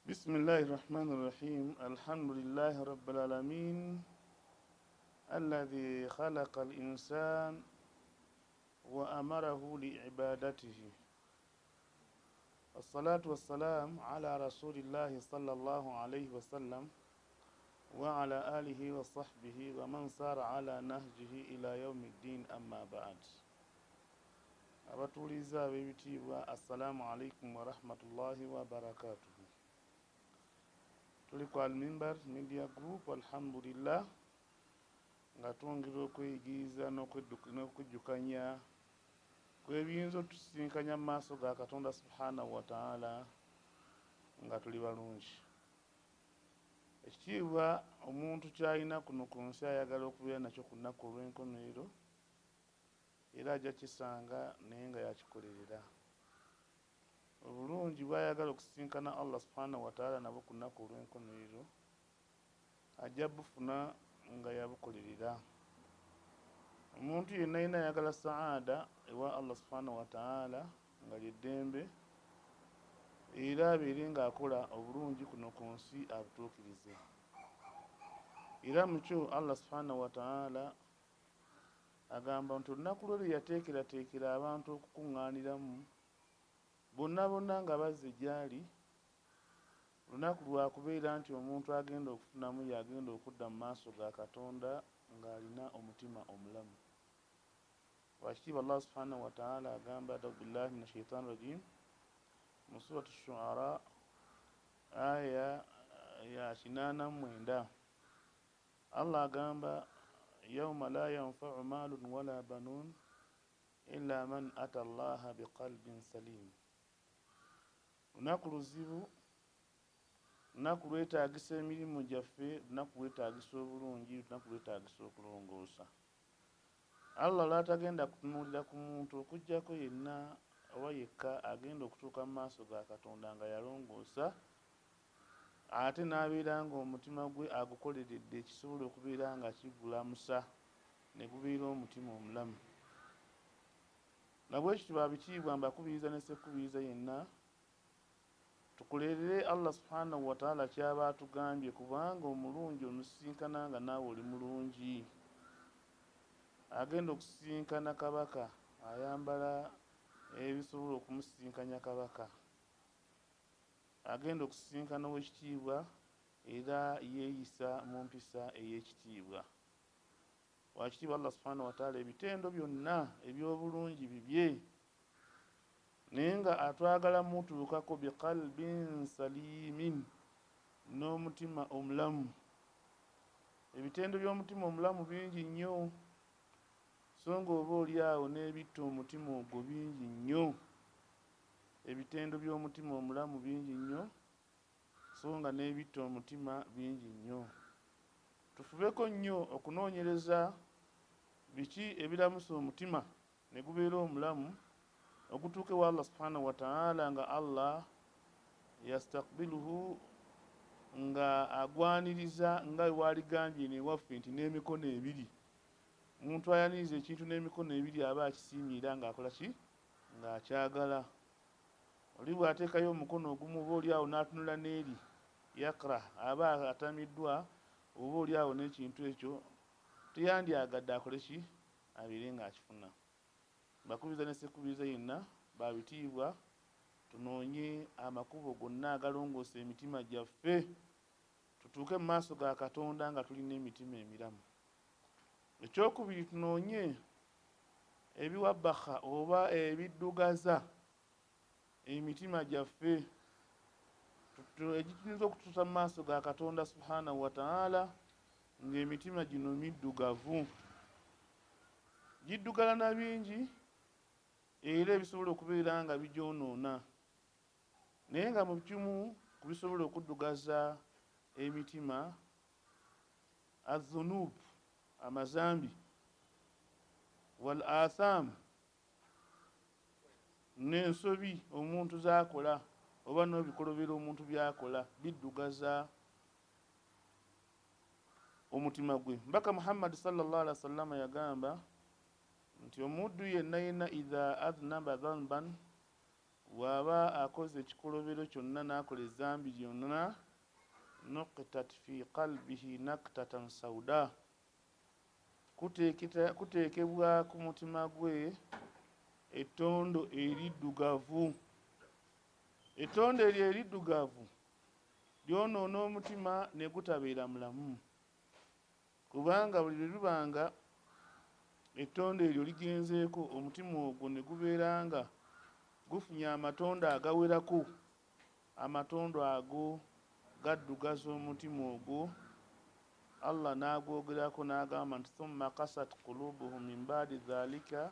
بسم الله الرحمن الرحيم الحمد لله رب العالمين الذي خلق الإنسان وأمره لعبادته. الصلاة والسلام على رسول الله صلى الله عليه وسلم وعلى آله وصحبه ومن سار على نهجه إلى يوم الدين أما بعد. abatuuliza ab'ebitiibwa assalamu alaikum warahmatullahi wabarakatuhu. Tuli ku Al-Mimbar Media Group alhamdulillah nga twongera okweyigiriza n'okujjukanya kw'ebiyinza otusisinkanya mu maaso ga Katonda subhanahu wa ta'ala nga tuli balungi. Ekitiibwa omuntu kyalina kuno ku nsi ayagala okubeera nakyo ku nnaku olw'enkomerero era ajja kisanga naye nga yakikolerera. Obulungi bw'ayagala okusisinkana Allah subhanahu wa ta'ala nabwo ku nnaku olw'enkomerero ajja bufuna nga yabukolerera. Omuntu yenna yenna ayagala saada ewa Allah subhanahu wa ta'ala nga lyeddembe era abeere ng'akola obulungi kuno ku nsi abutuukirize. Era mukyo Allah subhanahu wa ta'ala agamba nti olunaku lwe yateekerateekera abantu okukuŋŋaaniramu bonna bonna nga bazze gy'ali, lunaku lwakubeera nti omuntu agenda okufunamu yagenda okudda mu maaso ga Katonda ng'alina omutima omulamu. Wakitiibwa Allah subhanahu wa ta'ala agamba a'udhu billahi minash shaitani rajim mu surati Shu'ara aya ya 89. Allah agamba yawma la yanfa'u malun wala banun illa man ata Allaha biqalbin salim. Lunaku luzibu, lunaku lwetaagisa emirimu gyaffe, lunaku lwetaagisa obulungi, lunaku lwetaagisa okulongoosa. Allah lwatagenda kutunuulira ku muntu okuggyako yenna oba yekka agenda okutuuka mu maaso ga Katonda nga yalongoosa ate n'abeera ng'omutima gwe agukoleredde ekisobola okubeera nga kigulamusa ne gubeera omutima omulamu. Nabwe kityo babitiibwa mbakubiriza ne ssekubiriza yenna tukolerere Allah subhanahu wa ta'ala kyaba atugambye, kubanga omulungi omusisinkana nga naawe oli mulungi. Agenda okusisinkana kabaka ayambala ebisobola okumusisinkanya kabaka, agenda okusisinkana ow'ekitiibwa era yeeyisa mu mpisa ey'ekitiibwa. Wakitiibwa Allah subhanahu wa ta'ala ebitendo byonna eby'obulungi bibye naye nga atwagala mutuukako biqalbin salimin, n'omutima omulamu. Ebitendo by'omutima omulamu bingi nnyo, so nga oba oli awo n'ebitta omutima ogwo bingi nnyo. Ebitendo by'omutima omulamu bingi nnyo, so nga n'ebitta omutima bingi nnyo. Tufubeko nnyo okunoonyereza biki ebiramusa omutima ne gubeera omulamu ogutuuke wa Allah subhanahu wa ta'ala nga Allah yastakbiluhu, nga agwaniriza nga waligambye newaffe nti n'emikono ebiri. Omuntu ayaniriza ekintu n'emikono ebiri aba akisiimye era ng'akola ki? Ng'akyagala. Oli bw'ateekayo omukono ogumu oba oli awo n'atunula n'eri yakra aba atamiddwa, oba oli awo n'ekintu ekyo teyandyagadde akole ki? Abeere ng'akifuna. Bakubiriza ne ssekubiriza yenna babitiibwa tunoonye amakubo gonna agalongoosa emitima gyaffe tutuuke mu maaso ga Katonda nga tulina emitima emiramu. Ekyokubiri, tunoonye ebiwabbaha oba ebiddugaza emitima gyaffe egiyinza okutuusa mu maaso ga Katonda subhanahu wa ta'ala ng'emitima gino middugavu. Giddugala na bingi era ebisobola okubeera nga bigyonoona, naye nga mu kimu ku bisobola okuddugaza emitima az-zunub, amazambi, wal atham, n'ensobi omuntu z'akola oba n'ebikolobero omuntu by'akola biddugaza omutima gwe. Mbaka Muhammad sallallahu alaihi wasallam yagamba nti omuddu yenna yenna idha adhnaba dhanban bw'aba akoze ekikolobero kyonna n'akola ezzambi lyonna nuqitat fi qalbihi naktatan sauda, kuteekebwa ku mutima gwe ettondo eriddugavu. Ettondo eryo eriddugavu lyonoona omutima ne gutabeera mulamu, kubanga buli lwe lubanga ettondo eryo ligenzeeko omutima ogwo ne gubeera nga gufunye amatondo agawerako, amatondo ago gaddugaza omutima ogwo. Allah n'agwogerako n'agamba nti thumma qasat qulubuhum min ba'di dhalika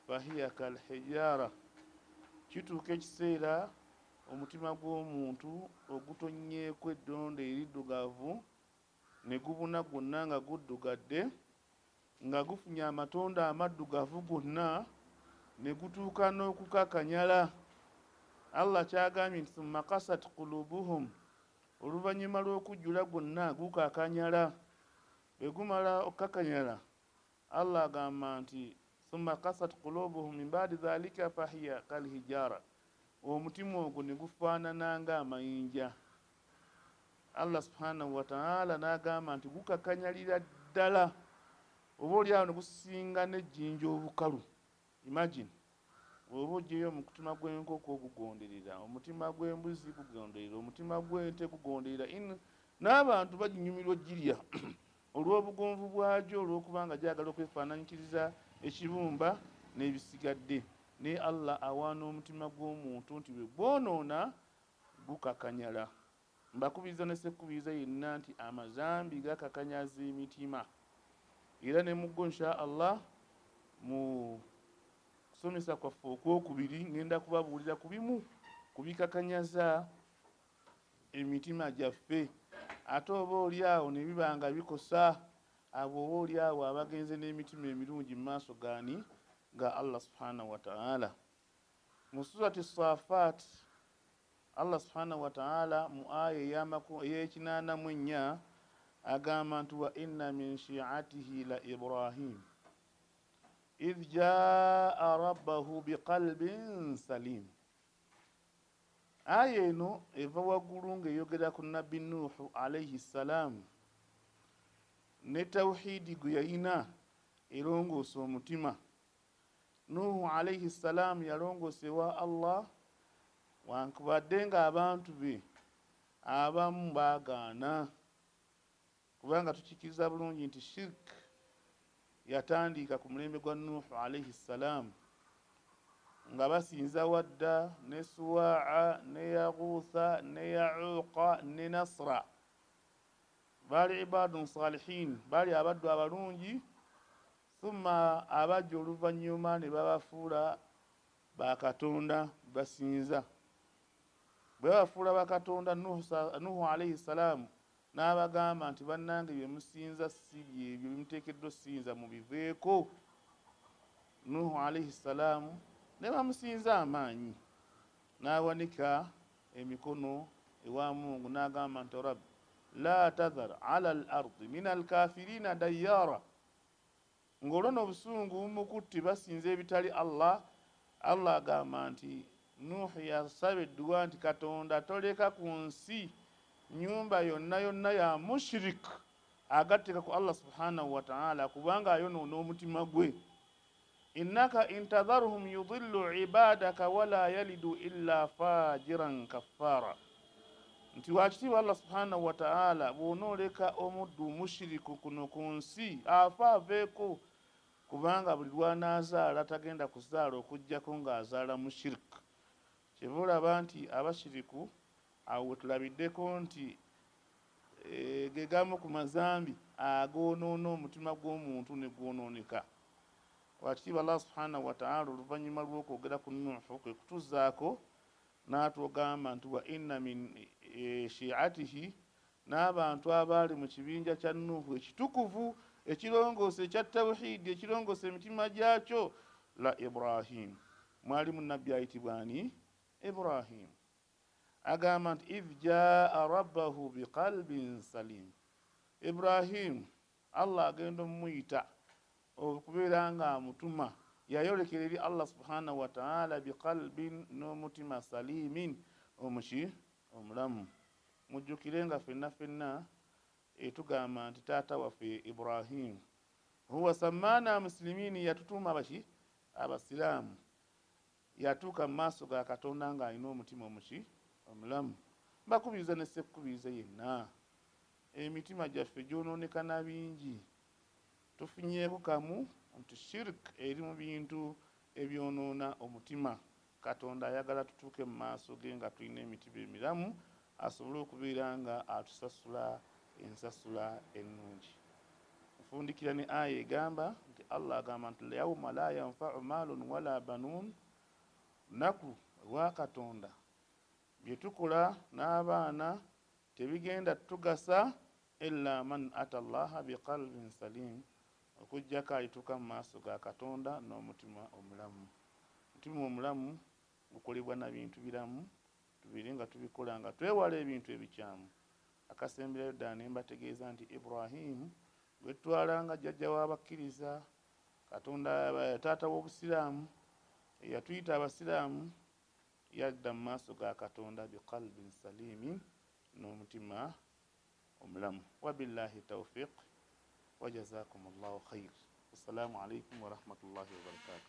fahiya kalhijaara, kituuka ekiseera omutima gw'omuntu ogutonyeeko eddondo eriddugavu ne gubuna gwonna nga guddugadde, nga gufunye amatondo amaddugavu gonna ne gutuuka n'okukakanyala. Allah kyagambye nti thumma qasat qulubuhum, oluvannyuma lw'okujjula gwonna gukakanyala. Bwe gumala okukakanyala, Allah agamba nti thumma qasat qulubuhum min ba'di dhalika fahiya kalhijaara, omutima ogwo ne gufaanana ng'amayinja. Allah subhanahu wa ta'ala n'agamba nti gukakanyalira ddala, oba oliawo ne gusinga n'ejjinja obukalu. Imagine oba oggyeyo omutima gw'enkoko gugonderera, omutima gw'embuzi gugonderera, omutima gw'ente gugonderera, n'abantu baginyumirwa ogirya olw'obugonvu bwagyo, olw'okubanga gyagala okwefaananyikiriza ekibumba n'ebisigadde. Naye Allah awaana omutima gw'omuntu nti bwe gwonoona gukakanyala. Mbakubiriza ne ssekubiriza yenna nti amazambi gakakanyaza emitima, era ne muggo insha Allah mu kusomesa kwaffe okwokubiri ngenda kubabuulira ku bimu kubikakanyaza emitima gyaffe, ate oba oliawo ne biba nga bikosa abo oba oliawo abagenze n'emitima emirungi mu maaso gaani ga Allah subhanahu wa ta'ala. Mu surati Safat, Allah subhanahu wa ta'ala mu aya ey'ekinaana agamba nti wa inna min shi'atihi la Ibrahim idh jaa rabbahu biqalbin salim. Aya eno eva waggulu ng'eyogera ku nabbi Nuuhu alayhi salam ne tawhidi gwe yalina erongoosa omutima. Nuuhu alayhi salam yalongoosebwa Allah wankubadde ng'abantu be abamu baagaana, kubanga tukikiriza bulungi nti shirk yatandika ku mulembe gwa Nuuhu alayhi salam, nga basinza Wadda ne Suwaa ne Yaguutha ne Yauuqa ne Nasra. Baali ibadun salihin, baali abaddu abalungi. Thumma abajja oluvannyuma ne babafuula bakatonda basinza. Bwe babafuula bakatonda, Nuuhu alayhi salam n'abagamba nti bannange bye musinza si byebyo, bimuteekeddwa osinza mubiveeko. Nuuhu alayhi salam ne bamusinza amaanyi, n'awanika emikono ewa Mungu n'agamba nti rabbi la tadhar ala al-ardi min al-kafirina dayyara. Ng'olwo n'obusungu bumukutte basinza ebitali Allah. Allah agamba nti Nuuhu yasaba edduwa nti Katonda toleka ku nsi nyumba yonna yonna ya mushrik agatteka ku Allah subhanahu wa ta'ala, kubanga ayonoona omutima gwe. Innaka intadharhum yudillu ibadaka wala yalidu illa fajiran kaffara. Nti wakitiibwa Allah subhanahu wa ta'ala bw'onooleka omuddu mushiriku kuno ku nsi afa aveeko, kubanga buli lwanaazaala tagenda kuzaala okuggyako ng'azaala mushirk. Kyeva olaba nti abashiriku awo wetulabiddeko nti ge gamu ku mazambi agoonoona omutima gw'omuntu ne gwonooneka. Wakitiibwa Allah subhanahu wa ta'ala oluvannyuma lw'okwogera ku Nuuhu kwe kutuzaako n'atugamba nti wa inna min shi'atihi, n'abantu abaali mu kibinja kya Nuuhu ekitukuvu ekirongoose ekya tawhidi ekirongoose emitima gyakyo la Ibrahim, mwalimu nabbi ayitibwa ani? Ibrahim. Agamba nti idh jaa rabbahu biqalbin salim. Ibrahim Allah agenda omuyita okubeera nga amutuma yayolekera eri Allah subhanahu wa ta'ala biqalbin n'omutima salimin omuki omulamu. Mujjukire nga ffenna ffenna tugamba nti taata waffe Ibrahim huwa sammaana muslimini, yatutuuma baki abasiraamu. Yatuuka mu maaso ga Katonda ng'alina omutima omuki omulamu. Mbakubiriza ne ssekubiriza yenna, emitima gyaffe gyonooneka na bingi. Tufunyeeko kamu nti shirk eri mu bintu ebyonoona omutima. Katonda ayagala tutuuke mu maaso ge nga tulina emitima emiramu, asobole okubeera nga atusasula ensasula ennungi. Nfundikira ne aya egamba nti Allah agamba nti yawma la yanfa'u maalun wala banuun, lunaku lwa Katonda bye tukola n'abaana tebigenda tugasa illa man ata Allaha biqalbin salim, okujjako alituuka mu maaso ga Katonda n'omutima omulamu. Omutima omulamu gukolebwa na bintu biramu, tubiri nga tubikola nga twewala ebintu ebikyamu. Akasemberayo ddala ne mbategeeza nti Ibrahim gwe twalanga jjajja w'abakkiriza, Katonda taata w'obusiraamu, eyatuyita abasiraamu, yadda mu maaso ga Katonda biqalbin salimin, n'omutima omulamu. Wabillahi tawfiq wa jazakumullahu khair. Assalamu alaikum wa rahmatullahi wa barakatuh.